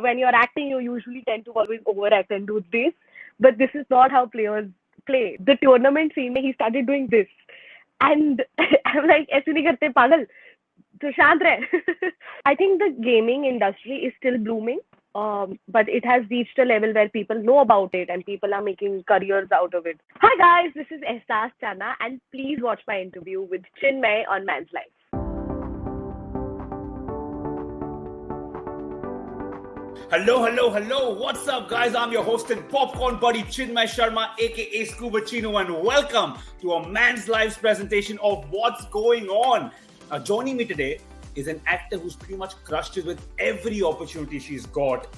when you're acting, you usually tend to always overact and do this. But this is not how players play. The tournament scene, he started doing this. And I'm like, ऐसे नहीं करते पागल. So शांत रह. I think the gaming industry is still blooming. But it has reached a level where people know about it and people are making careers out of it. Hi guys, this is Ahsaas Channa and please watch my interview with Chinmay on Man's Life. Hello. What's up, guys? I'm your host and popcorn buddy Chinmay Sharma, aka Scuba Chino, and welcome to a Man's Lives presentation of What's Going On. Joining me today is an actor who's pretty much crushed it with every opportunity she's got,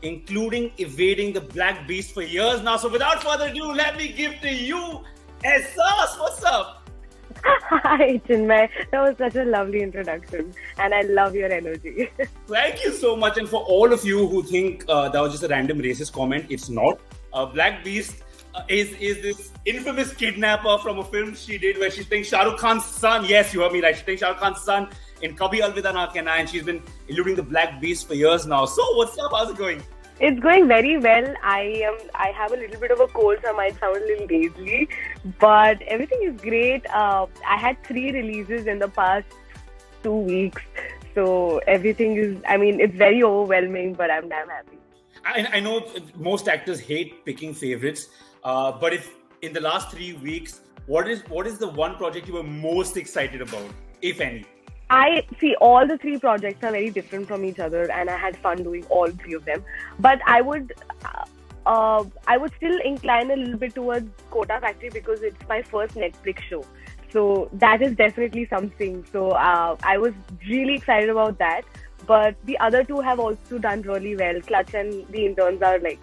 including evading the Black Beast for years now. So without further ado, let me give to you Ahsaas. What's up? Hi, Chinmay. That was such a lovely introduction and I love your energy. Thank you so much. And for all of you who think that was just a random racist comment, it's not. Black Beast is this infamous kidnapper from a film she did where she's playing Shah Rukh Khan's son. Yes, you heard me right. She's playing Shah Rukh Khan's son in Kabhi Alvida Na Kehna, and she's been eluding the Black Beast for years now. So what's up? How's it going? It's going very well. I have a little bit of a cold, so I might sound a little nasally, but everything is great. I had 3 releases in the past 2 weeks, so everything is, it's very overwhelming, but I'm damn happy. I know most actors hate picking favorites, but if in the last 3 weeks, what is the one project you were most excited about, if any? I see all the 3 projects are very different from each other, and I had fun doing all 3 of them. But I would still incline a little bit towards Kota Factory because it's my first Netflix show. So that is definitely something. So I was really excited about that. But the other 2 have also done really well. Clutch and The Interns are like,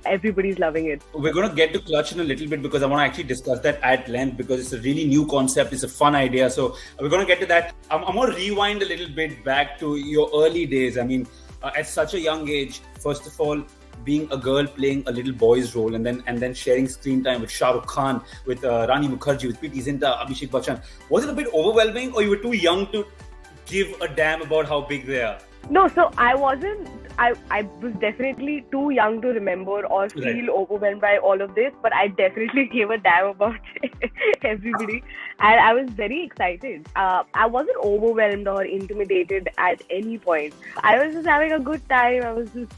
everybody's loving it. We're going to get to Clutch in a little bit because I want to actually discuss that at length because it's a really new concept. It's a fun idea. So we're going to get to that. I'm going to rewind a little bit back to your early days. At such a young age, first of all, being a girl playing a little boy's role and then sharing screen time with Shah Rukh Khan, with Rani Mukherjee, with Preeti Zinta, Abhishek Bachchan. Was it a bit overwhelming or you were too young to give a damn about how big they are? No, so I wasn't. I was definitely too young to remember or feel overwhelmed by all of this, but I definitely gave a damn about everybody, and I was very excited. I wasn't overwhelmed or intimidated at any point. I was just having a good time. I was just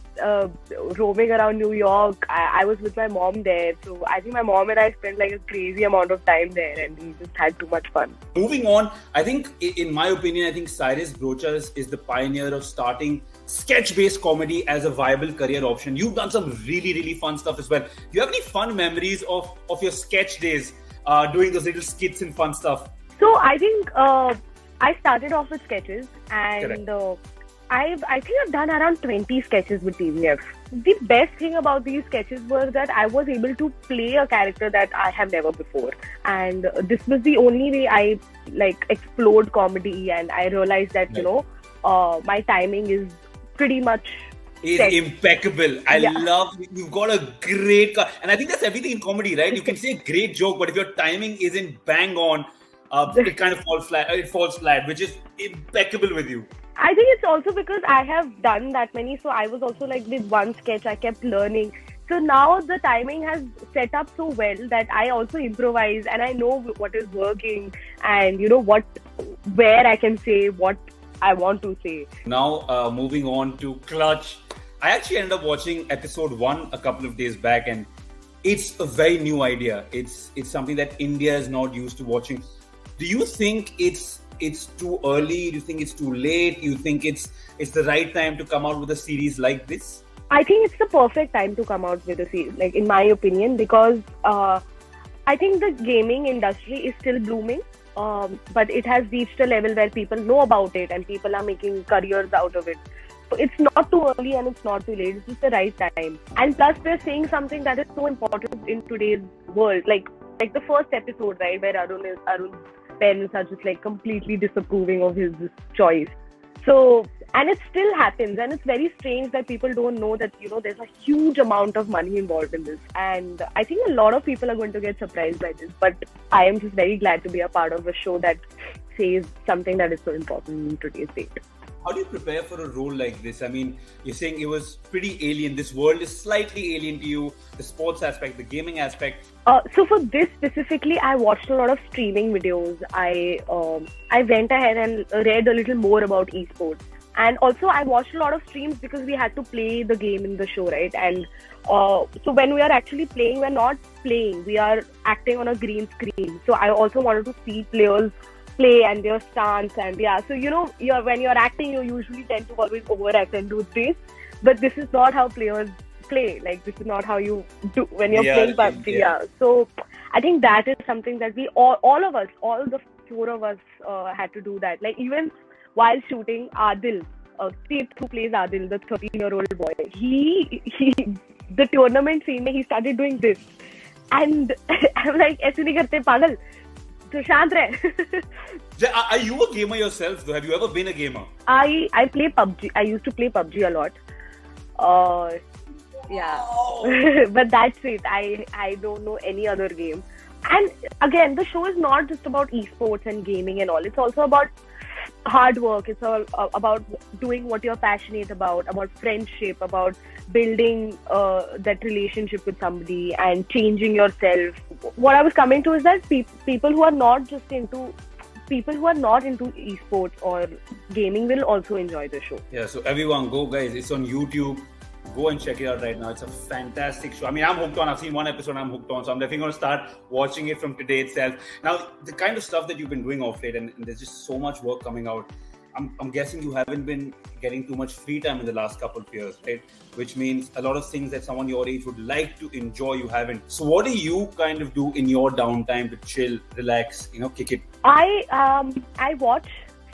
roaming around New York. I was with my mom there, so I think my mom and I spent like a crazy amount of time there, and we just had too much fun. Moving on, I think, in my opinion, I think Cyrus Brocha is the pioneer of starting sketch-based comedy as a viable career option. You've done some really, really fun stuff as well. Do you have any fun memories of your sketch days, doing those little skits and fun stuff? So I think I started off with sketches, and I think I've done around 20 sketches with TVF. The best thing about these sketches was that I was able to play a character that I have never before, and this was the only way I explored comedy, and I realized that my timing is pretty much impeccable. I love you've got a great and I think that's everything in comedy, right? You can say a great joke, but if your timing isn't bang on, it kind of falls flat. It falls flat, which is impeccable with you. I think it's also because I have done that many, so I was also like with one sketch I kept learning. So now the timing has set up so well that I also improvise and I know what is working and where I can say what I want to say. Now, moving on to Clutch. I actually ended up watching episode 1 a couple of days back, and it's a very new idea. It's something that India is not used to watching. Do you think it's too early? Do you think it's too late? Do you think it's the right time to come out with a series like this? I think it's the perfect time to come out with a series, in my opinion, because I think the gaming industry is still blooming. But it has reached a level where people know about it and people are making careers out of it. So it's not too early and it's not too late. It's just the right time. And plus, we're saying something that is so important in today's world. Like the first episode, right, where Arun's parents are just completely disapproving of his choice. So, and it still happens, and it's very strange that people don't know that, there's a huge amount of money involved in this. And I think a lot of people are going to get surprised by this. But I am just very glad to be a part of a show that says something that is so important in today's date. How do you prepare for a role like this? I mean, you're saying it was pretty alien. This world is slightly alien to you. The sports aspect, the gaming aspect. So for this specifically, I watched a lot of streaming videos. I went ahead and read a little more about esports. And also I watched a lot of streams because we had to play the game in the show, right? And so when we are actually playing, we're not playing. We are acting on a green screen. So I also wanted to see players play and their stance. And yeah, so when you're acting, you usually tend to always overact and do this. But this is not how players play. Like, this is not how you do when you're playing PUBG. Yeah. So I think that is something that we all the 4 of us had to do that. Like, even while shooting, Adil, Steve, who plays Adil, the 13-year-old boy, he the tournament scene, he started doing this. And I'm like, aise nahi karte, pagal. So shant rahe. Are you a gamer yourself, though? Have you ever been a gamer? I play PUBG. I used to play PUBG a lot. Yeah. Oh. But that's it. I don't know any other game. And again, the show is not just about esports and gaming and all. It's also about hard work. It's all about doing what you're passionate about friendship, about building that relationship with somebody and changing yourself. What I was coming to is that people who are not into esports or gaming will also enjoy the show. Yeah, so everyone go, guys. It's on YouTube. Go and check it out right now. It's a fantastic show. I mean, I'm hooked on. I've seen one episode, I'm hooked on. So I'm definitely going to start watching it from today itself. Now, the kind of stuff that you've been doing off late, and there's just so much work coming out. I'm guessing you haven't been getting too much free time in the last couple of years, right? Which means a lot of things that someone your age would like to enjoy, you haven't. So what do you kind of do in your downtime to chill, relax, kick it? I watch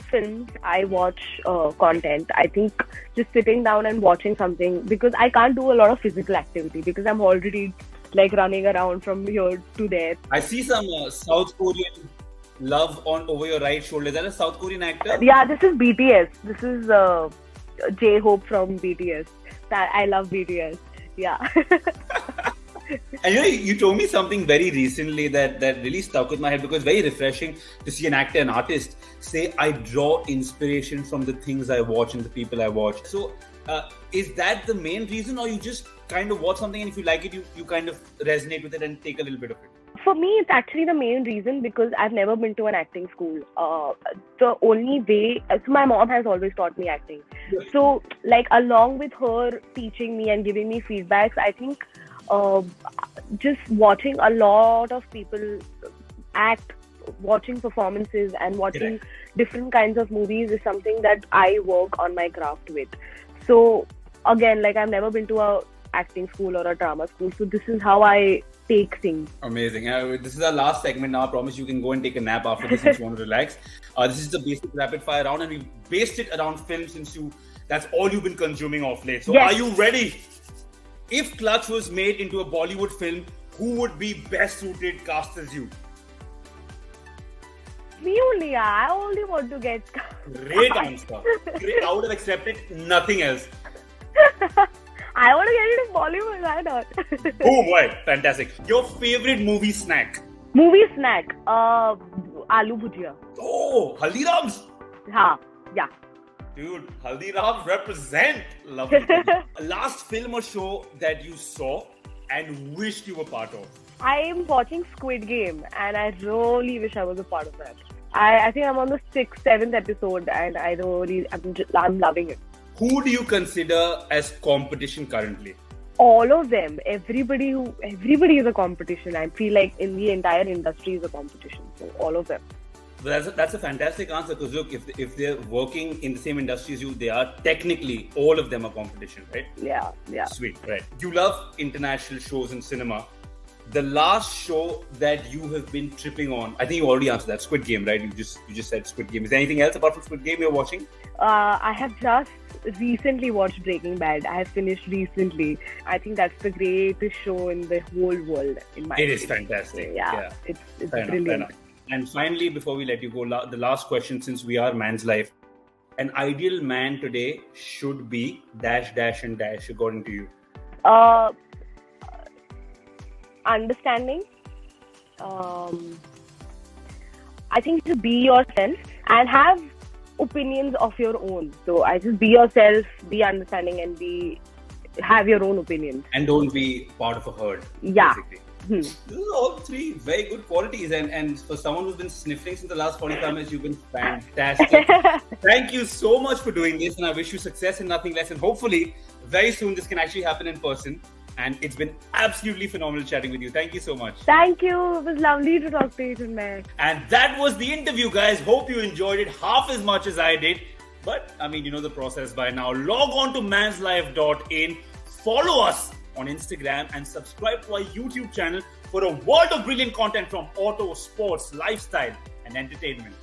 films, I watch content. I think just sitting down and watching something, because I can't do a lot of physical activity because I'm already like running around from here to there. I see some South Korean love over your right shoulder. Is that a South Korean actor? Yeah, this is BTS. This is J-Hope from BTS. I love BTS. Yeah. And you told me something very recently that really stuck with my head, because it's very refreshing to see an actor, an artist say, I draw inspiration from the things I watch and the people I watch. So is that the main reason, or you just kind of watch something and if you like it, you kind of resonate with it and take a little bit of it? For me, it's actually the main reason, because I've never been to an acting school. The only way, so my mom has always taught me acting. Yes. So like, along with her teaching me and giving me feedbacks, I think just watching a lot of people act, watching performances and watching different kinds of movies is something that I work on my craft with. So again, like, I've never been to a acting school or a drama school, so this is how I take things. Amazing. This is our last segment now. I promise you can go and take a nap after this if you want to relax. This is the basic rapid fire round, and we based it around film, since that's all you've been consuming off late. So Are you ready? If Clutch was made into a Bollywood film, who would be best suited cast as you? Me only, I only want to get... Great answer. Great. I would have accepted nothing else. I want to get into Bollywood, why not? Boom, right. Fantastic. Your favorite movie snack? Movie snack? Aloo bhujia. Oh, Haldiram's? Yeah. Dude, Haldiram's represent. Love it. Last film or show that you saw and wished you were part of? I am watching Squid Game, and I really wish I was a part of that. I think I'm on the 6th, 7th episode, and I'm loving it. Who do you consider as competition currently? All of them. Everybody is a competition. I feel like in the entire industry is a competition. So all of them. That's a fantastic answer, because look, if they're working in the same industry as you, they are technically, all of them are competition, right? Yeah. Sweet, right. You love international shows in cinema. The last show that you have been tripping on, I think you already answered that, Squid Game, right? You just said Squid Game. Is there anything else apart from Squid Game you're watching? I have just recently watched Breaking Bad. I have finished recently. I think that's the greatest show in the whole world, in my opinion. It is fantastic. Yeah. It's fair brilliant. Enough. And finally, before we let you go, the last question, since we are man's life, an ideal man today should be ... according to you? Understanding. I think to be yourself and have opinions of your own. So I just be yourself, be understanding, and have your own opinions. And don't be part of a herd. Yeah. Basically. These are all three very good qualities, and for someone who's been sniffling since the last 45 minutes, you've been fantastic. Thank you so much for doing this, and I wish you success and nothing less. And hopefully, very soon this can actually happen in person. And it's been absolutely phenomenal chatting with you. Thank you so much. Thank you. It was lovely to talk to you tonight. And that was the interview, guys. Hope you enjoyed it half as much as I did. But I mean, you know the process by now. Log on to manslife.in. Follow us on Instagram and subscribe to our YouTube channel for a world of brilliant content from auto, sports, lifestyle, and entertainment.